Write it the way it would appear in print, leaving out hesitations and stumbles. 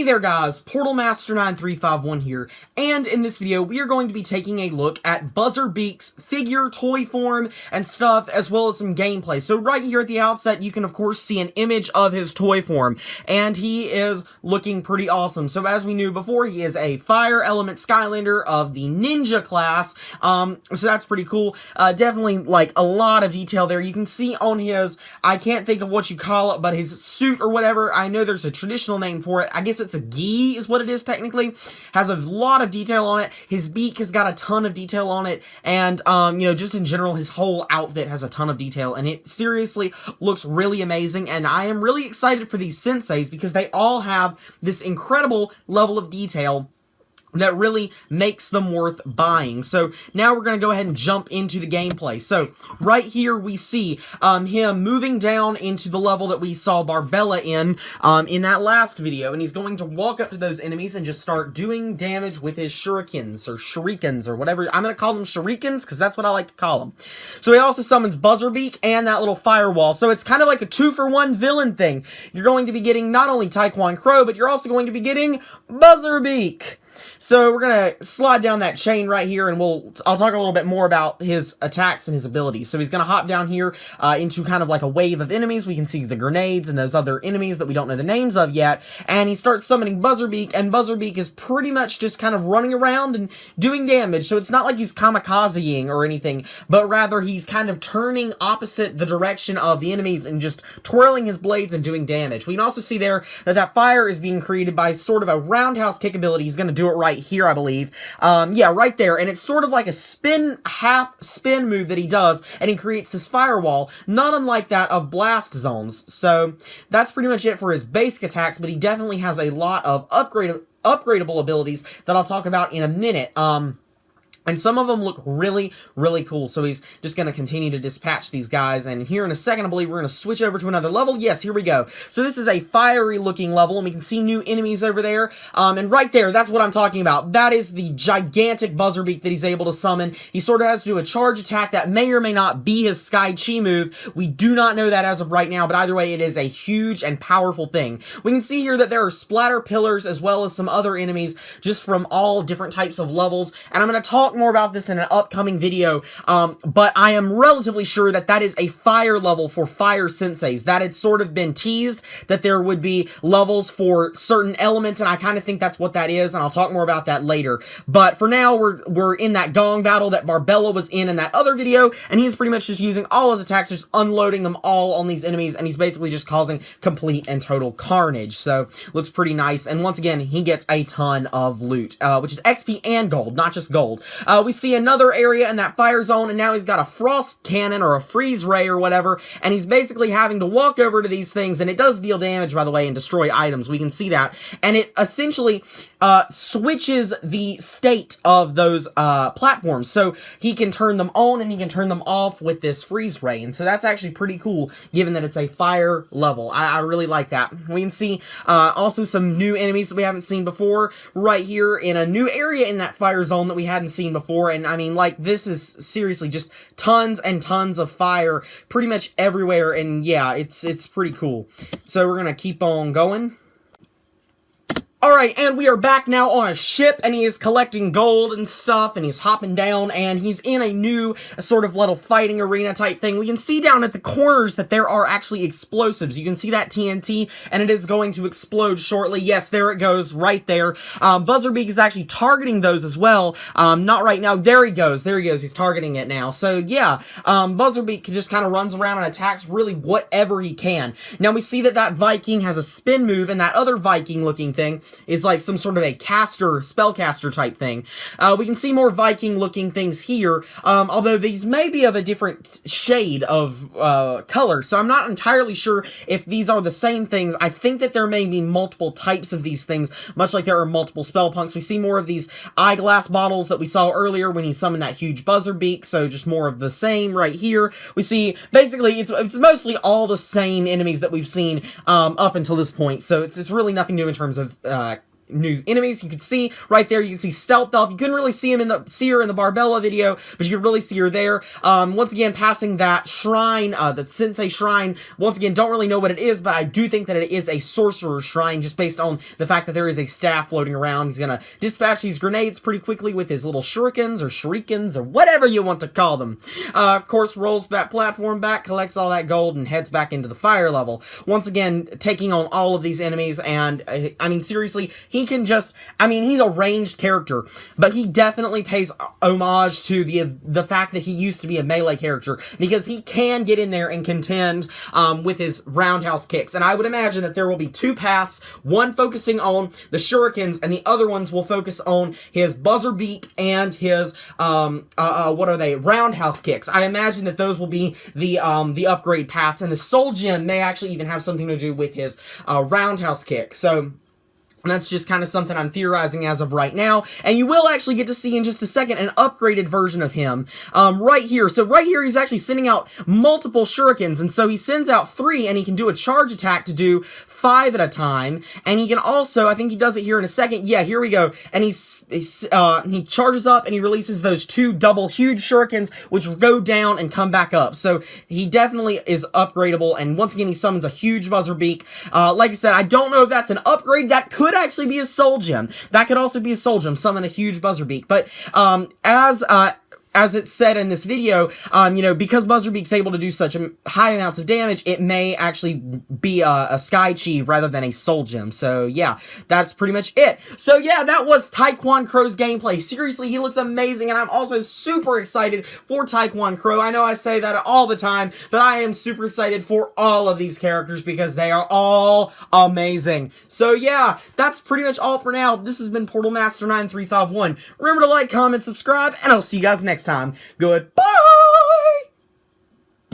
Hey there guys, Portal Master 9351 here, and in this video we are going to be taking a look at Buzzerbeak's figure, toy form, and stuff, as well as some gameplay. So right here at the outset you can of course see an image of his toy form, and he is looking pretty awesome. So as we knew before, he is a Fire Element Skylander of the Ninja class, so that's pretty cool. Definitely like a lot of detail there. You can see on his, I can't think of what you call it, but his suit or whatever, I know there's a traditional name for it. I guess it's a gi is what it is technically. Has a lot of detail on it. His beak has got a ton of detail on it, and you know, just in general his whole outfit has a ton of detail, and it seriously looks really amazing. And I am really excited for these senseis because they all have this incredible level of detail that really makes them worth buying. So now we're going to go ahead and jump into the gameplay. So right here we see him moving down into the level that we saw Barbella in that last video, and he's going to walk up to those enemies and just start doing damage with his shurikens or whatever. I'm going to call them shurikens because that's what I like to call them. So he also summons Buzzerbeak and that little firewall. So it's kind of like a 2-for-1 villain thing. You're going to be getting not only Tae Kwon Crow, but you're also going to be getting Buzzerbeak. So we're going to slide down that chain right here, and I'll talk a little bit more about his attacks and his abilities. So he's going to hop down here into kind of like a wave of enemies. We can see the grenades and those other enemies that we don't know the names of yet. And he starts summoning Buzzerbeak, and Buzzerbeak is pretty much just kind of running around and doing damage. So it's not like he's kamikaze-ing or anything, but rather he's kind of turning opposite the direction of the enemies and just twirling his blades and doing damage. We can also see there that fire is being created by sort of a roundhouse kick ability. He's going to do it right here, I believe. Yeah, right there. And it's sort of like a half spin move that he does, and he creates this firewall, not unlike that of blast zones. So that's pretty much it for his basic attacks, but he definitely has a lot of upgradable abilities that I'll talk about in a minute. And some of them look really, really cool. So he's just going to continue to dispatch these guys. And here in a second, I believe we're going to switch over to another level. Yes, here we go. So this is a fiery looking level, and we can see new enemies over there. And right there, that's what I'm talking about. That is the gigantic Buzzerbeak that he's able to summon. He sort of has to do a charge attack that may or may not be his Sky Chi move. We do not know that as of right now, but either way, it is a huge and powerful thing. We can see here that there are splatter pillars as well as some other enemies just from all different types of levels. And I'm going to talk more about this in an upcoming video, but I am relatively sure that that is a fire level for fire senseis. That had sort of been teased that there would be levels for certain elements, and I kind of think that's what that is, and I'll talk more about that later. But for now, we're in that gong battle that Barbella was in that other video, and he's pretty much just using all his attacks, just unloading them all on these enemies, and he's basically just causing complete and total carnage. So looks pretty nice, and once again, he gets a ton of loot, which is XP and gold, not just gold. We see another area in that fire zone, and now he's got a frost cannon or a freeze ray or whatever, and he's basically having to walk over to these things, and it does deal damage, by the way, and destroy items. We can see that, and it essentially switches the state of those platforms, so he can turn them on and he can turn them off with this freeze ray, and so that's actually pretty cool given that it's a fire level. I really like that. We can see also some new enemies that we haven't seen before right here in a new area in that fire zone that we hadn't seen before. And I mean, like, this is seriously just tons and tons of fire pretty much everywhere, and yeah, it's pretty cool. So we're gonna keep on going. Alright, and we are back now on a ship, and he is collecting gold and stuff, and he's hopping down, and he's in a new sort of little fighting arena type thing. We can see down at the corners that there are actually explosives. You can see that TNT, and it is going to explode shortly. Yes, there it goes, right there. Buzzerbeak is actually targeting those as well. Not right now. There he goes. He's targeting it now. So, yeah, Buzzerbeak just kind of runs around and attacks really whatever he can. Now, we see that Viking has a spin move, and that other Viking-looking thing is like some sort of a spellcaster type thing. We can see more Viking-looking things here, although these may be of a different shade of color, so I'm not entirely sure if these are the same things. I think that there may be multiple types of these things, much like there are multiple spell punks. We see more of these eyeglass bottles that we saw earlier when he summoned that huge Buzzerbeak, so just more of the same right here. We see, basically, it's mostly all the same enemies that we've seen up until this point, so it's really nothing new in terms of new enemies. You can see right there, you can see Stealth Elf. You couldn't really see her in the Barbella video, but you could really see her there. Once again, passing that shrine, the Sensei Shrine. Once again, don't really know what it is, but I do think that it is a sorcerer's shrine, just based on the fact that there is a staff floating around. He's gonna dispatch these grenades pretty quickly with his little shurikens, or whatever you want to call them. Of course, rolls that platform back, collects all that gold, and heads back into the fire level. Once again, taking on all of these enemies, and, I mean, seriously, he can just, I mean, he's a ranged character, but he definitely pays homage to the fact that he used to be a melee character, because he can get in there and contend, with his roundhouse kicks. And I would imagine that there will be two paths, one focusing on the shurikens, and the other ones will focus on his buzzer beak and his, what are they? Roundhouse kicks. I imagine that those will be the upgrade paths, and the soul gem may actually even have something to do with his, roundhouse kick. So, that's just kind of something I'm theorizing as of right now. And you will actually get to see in just a second an upgraded version of him right here. So right here, he's actually sending out multiple shurikens. And so he sends out 3, and he can do a charge attack to do 5 at a time. And he can also, I think he does it here in a second. Yeah, here we go. And he charges up, and he releases those 2 double huge shurikens, which go down and come back up. So he definitely is upgradable. And once again, he summons a huge buzzer beak. Like I said, I don't know if that's an upgrade. That could actually be a soul gem. That could also be a soul gem, summon a huge buzzer beak. But as it said in this video, you know, because Buzzerbeak's able to do such high amounts of damage, it may actually be a Sky Chi rather than a Soul Gem. So, yeah, that's pretty much it. So, yeah, that was Tae Kwon Crow's gameplay. Seriously, he looks amazing, and I'm also super excited for Tae Kwon Crow. I know I say that all the time, but I am super excited for all of these characters because they are all amazing. So, yeah, that's pretty much all for now. This has been Portal Master 9351. Remember to like, comment, subscribe, and I'll see you guys next time. Goodbye!